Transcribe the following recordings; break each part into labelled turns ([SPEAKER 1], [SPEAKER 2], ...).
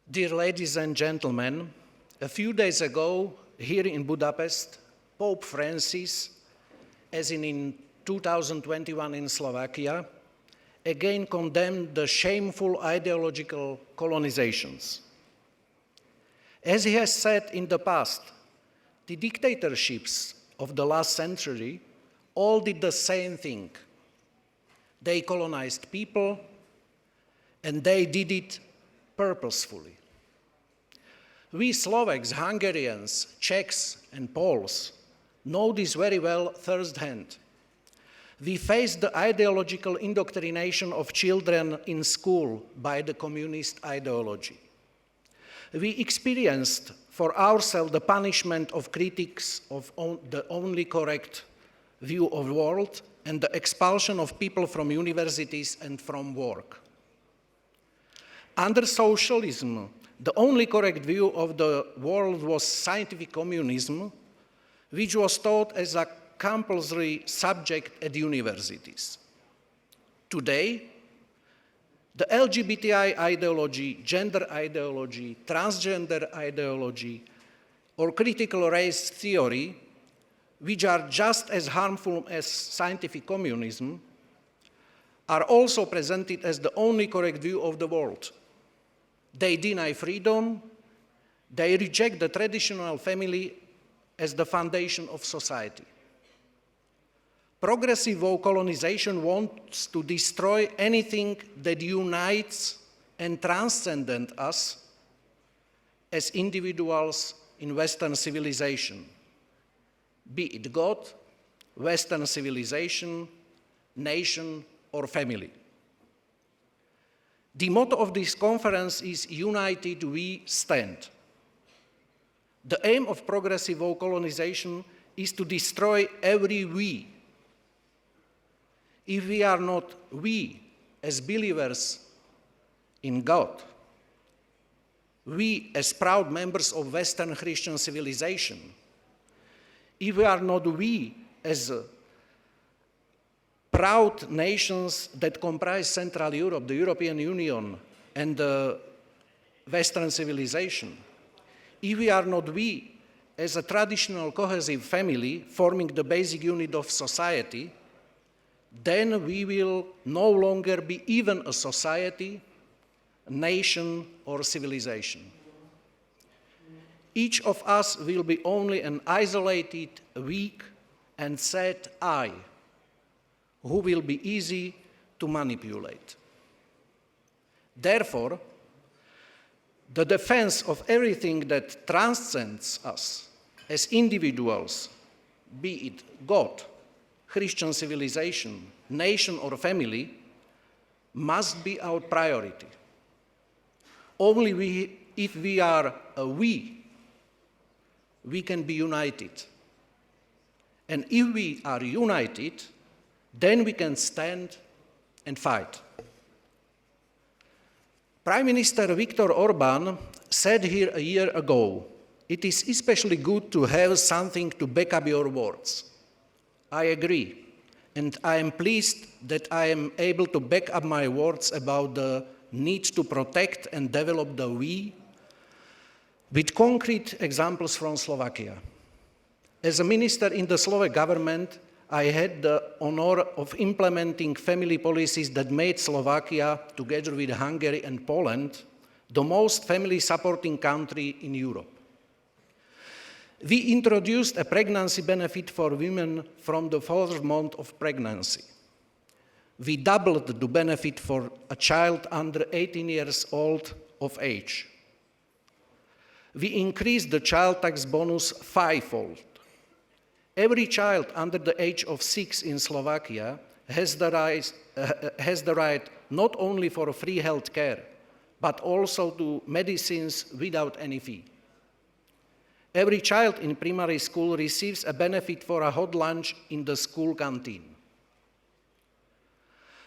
[SPEAKER 1] Dear ladies and gentlemen, a few days ago, here in Budapest, Pope Francis, as in 2021 in Slovakia, again condemned the shameful ideological colonizations. As he has said in the past, the dictatorships of the last century all did the same thing. They colonized people, and they did it purposefully. We Slovaks, Hungarians, Czechs, and Poles know this very well firsthand. We faced the ideological indoctrination of children in school by the communist ideology. We experienced for ourselves the punishment of critics of the only correct view of the world and the expulsion of people from universities and from work. Under socialism, the only correct view of the world was scientific communism, which was taught as a compulsory subject at universities. Today, the LGBTI ideology, gender ideology, transgender ideology, or critical race theory, which are just as harmful as scientific communism, are also presented as the only correct view of the world. They deny freedom, they reject the traditional family as the foundation of society. Progressive colonization wants to destroy anything that unites and transcends us as individuals in Western civilization, be it God, Western civilization, nation, or family. The motto of this conference is United We Stand. The aim of progressive colonization is to destroy every we. If we are not we as believers in God, we as proud members of Western Christian civilization, if we are not we as proud nations that comprise Central Europe, the European Union, and the Western civilization, if we are not we as a traditional cohesive family forming the basic unit of society, then we will no longer be even a society, a nation, or civilization. Each of us will be only an isolated, weak, and sad I, who will be easy to manipulate. Therefore, the defense of everything that transcends us as individuals, be it God, Christian civilization, nation, or family, must be our priority. Only if we are a we can be united. And if we are united, then we can stand and fight. Prime Minister Viktor Orbán said here a year ago, "It is especially good to have something to back up your words." I agree, and I am pleased that I am able to back up my words about the need to protect and develop the we with concrete examples from Slovakia. As a minister in the Slovak government, I had the honor of implementing family policies that made Slovakia, together with Hungary and Poland, the most family-supporting country in Europe. We introduced a pregnancy benefit for women from the fourth month of pregnancy. We doubled the benefit for a child under 18 years old of age. We increased the child tax bonus fivefold. Every child under the age of 6 in Slovakia has the right not only for free health care, but also to medicines without any fee. Every child in primary school receives a benefit for a hot lunch in the school canteen.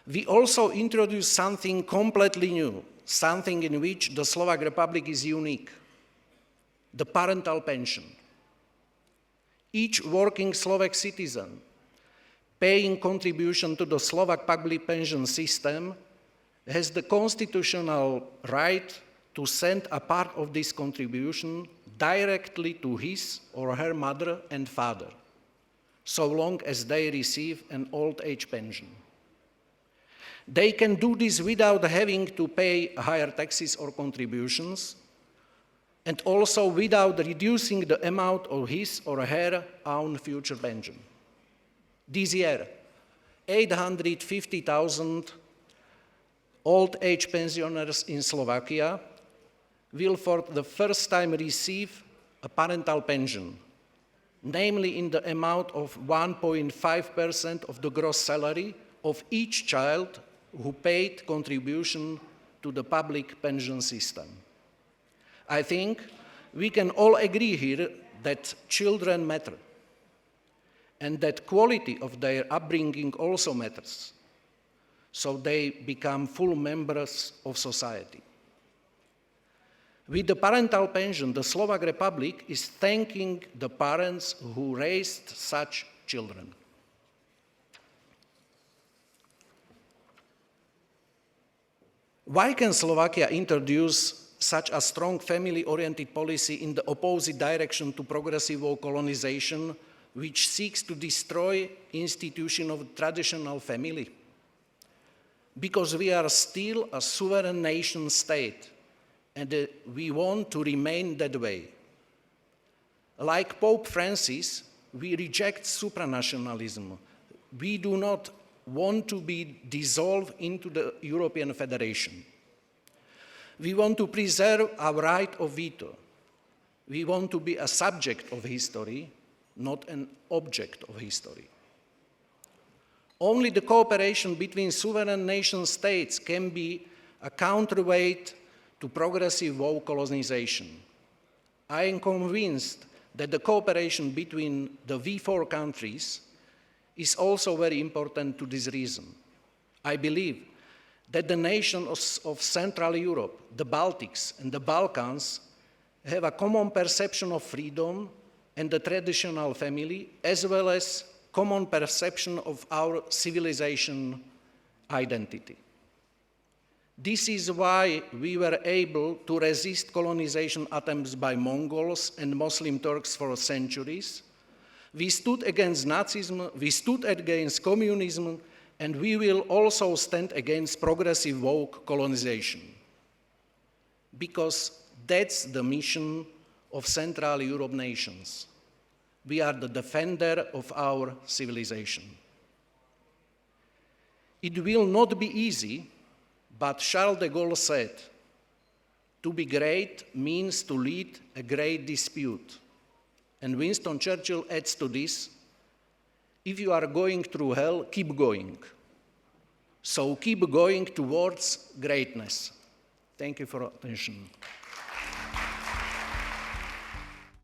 [SPEAKER 1] We also introduced something completely new, something in which the Slovak Republic is unique: the parental pension. Each working Slovak citizen paying contribution to the Slovak public pension system has the constitutional right to send a part of this contribution directly to his or her mother and father, so long as they receive an old age pension. They can do this without having to pay higher taxes or contributions, and also without reducing the amount of his or her own future pension. This year, 850,000 old age pensioners in Slovakia will for the first time receive a parental pension, namely in the amount of 1.5% of the gross salary of each child who paid contribution to the public pension system. I think we can all agree here that children matter and that quality of their upbringing also matters, so they become full members of society. With the parental pension, the Slovak Republic is thanking the parents who raised such children. Why can Slovakia introduce such a strong family-oriented policy in the opposite direction to progressive colonization, which seeks to destroy institution of traditional family? Because we are still a sovereign nation state, and we want to remain that way. Like Pope Francis, we reject supranationalism. We do not want to be dissolved into the European Federation. We want to preserve our right of veto. We want to be a subject of history, not an object of history. Only the cooperation between sovereign nation states can be a counterweight to progressive colonization. I am convinced that the cooperation between the V4 countries is also very important to this reason. I believe that the nations of Central Europe, the Baltics, and the Balkans have a common perception of freedom and the traditional family, as well as common perception of our civilization identity. This is why we were able to resist colonization attempts by Mongols and Muslim Turks for centuries. We stood against Nazism, we stood against communism, and we will also stand against progressive woke colonization. Because that's the mission of Central Europe nations. We are the defender of our civilization. It will not be easy, but Charles de Gaulle said, "To be great means to lead a great dispute." And Winston Churchill adds to this, "If you are going through hell, keep going." So keep going towards greatness. Thank you for your attention.